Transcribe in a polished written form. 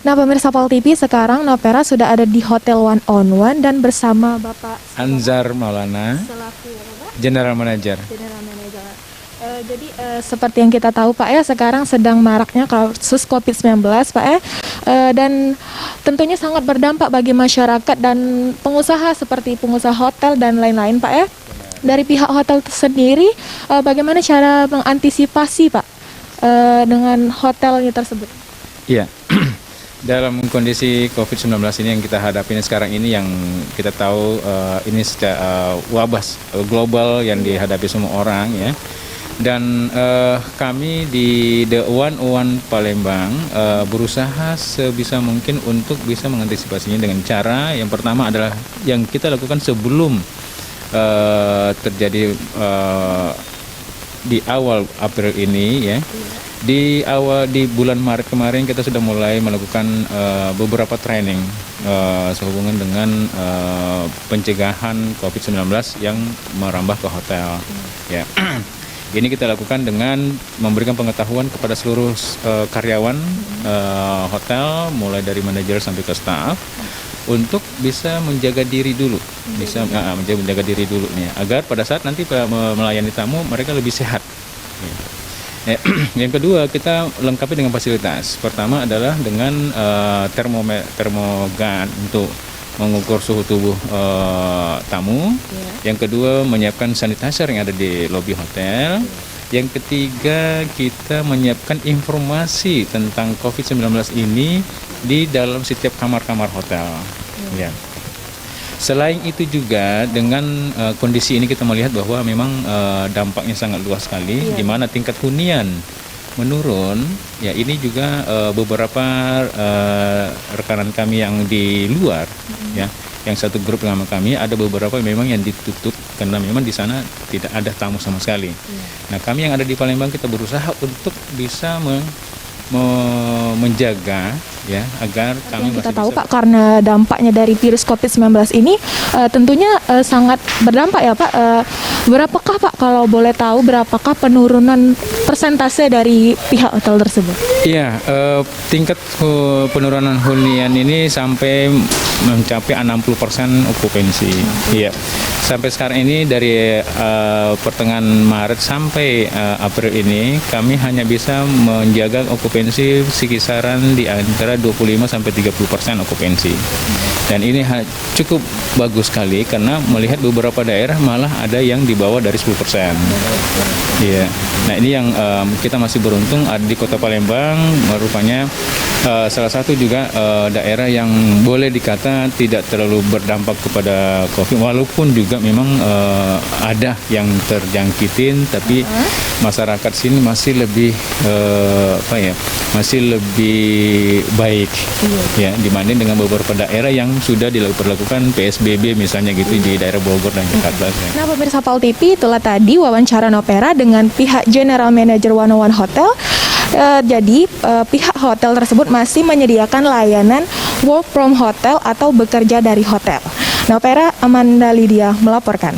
Nah, pemirsa Pol TV, sekarang Novera sudah ada di Hotel One on One dan bersama Bapak Anzar Maulana, selaku General Manager. General Manager. Jadi seperti yang kita tahu Pak ya, sekarang sedang maraknya kasus COVID-19 Pak ya, dan tentunya sangat berdampak bagi masyarakat dan pengusaha seperti pengusaha hotel dan lain-lain Pak ya. Dari pihak hotel sendiri, bagaimana cara mengantisipasi Pak dengan hotelnya tersebut? Iya, dalam kondisi COVID-19 ini yang kita hadapi sekarang ini, yang kita tahu ini secara wabah global yang dihadapi semua orang ya. Dan kami di The One One Palembang berusaha sebisa mungkin untuk bisa mengantisipasinya dengan cara yang pertama adalah yang kita lakukan sebelum terjadi di awal April ini ya. Di bulan Maret kemarin kita sudah mulai melakukan beberapa training sehubungan dengan pencegahan COVID-19 yang merambah ke hotel ya. Ini kita lakukan dengan memberikan pengetahuan kepada seluruh karyawan hotel, mulai dari manajer sampai ke staff, untuk bisa menjaga diri dulu, menjaga diri dulu nih, agar pada saat nanti melayani tamu mereka lebih sehat. Yang kedua, kita lengkapi dengan fasilitas. Pertama adalah dengan termogan untuk mengukur suhu tubuh tamu. Yang kedua, menyiapkan sanitizer yang ada di lobi hotel. Yang ketiga, kita menyiapkan informasi tentang COVID-19 ini di dalam setiap kamar-kamar hotel. Ya. Selain itu juga dengan kondisi ini kita melihat bahwa memang dampaknya sangat luas sekali, di mana tingkat hunian menurun. Ya, ini juga beberapa rekanan kami yang di luar, ya, yang satu grup sama kami, ada beberapa memang yang ditutup karena memang di sana tidak ada tamu sama sekali. Nah, kami yang ada di Palembang kita berusaha untuk bisa menjaga ya, agar kami kita masih tahu bisa, Pak, karena dampaknya dari virus COVID-19 ini tentunya sangat berdampak ya Pak. Berapakah Pak, kalau boleh tahu, berapakah penurunan persentase dari pihak hotel tersebut? Iya, tingkat penurunan hunian ini sampai mencapai 60% okupansi. Iya. Sampai sekarang ini dari pertengahan Maret sampai April ini kami hanya bisa menjaga okupansi sekisaran di antara 25 sampai 30% okupansi. Dan ini cukup bagus sekali karena melihat beberapa daerah malah ada yang di bawah dari 10%. Iya. Nah, ini yang kita masih beruntung ada di Kota Palembang, rupanya salah satu juga daerah yang boleh dikata tidak terlalu berdampak kepada COVID, walaupun juga memang ada yang terjangkitin, tapi masyarakat sini masih lebih masih lebih baik ya dibanding dengan beberapa daerah yang sudah dilakukan PSBB misalnya gitu di daerah Bogor dan Jakarta. Nah, pemirsa Pol TV, itulah tadi wawancara Novera dengan pihak General Manager One on One Hotel. Jadi pihak hotel tersebut masih menyediakan layanan work from hotel atau bekerja dari hotel. Novera Amanda Lydia melaporkan.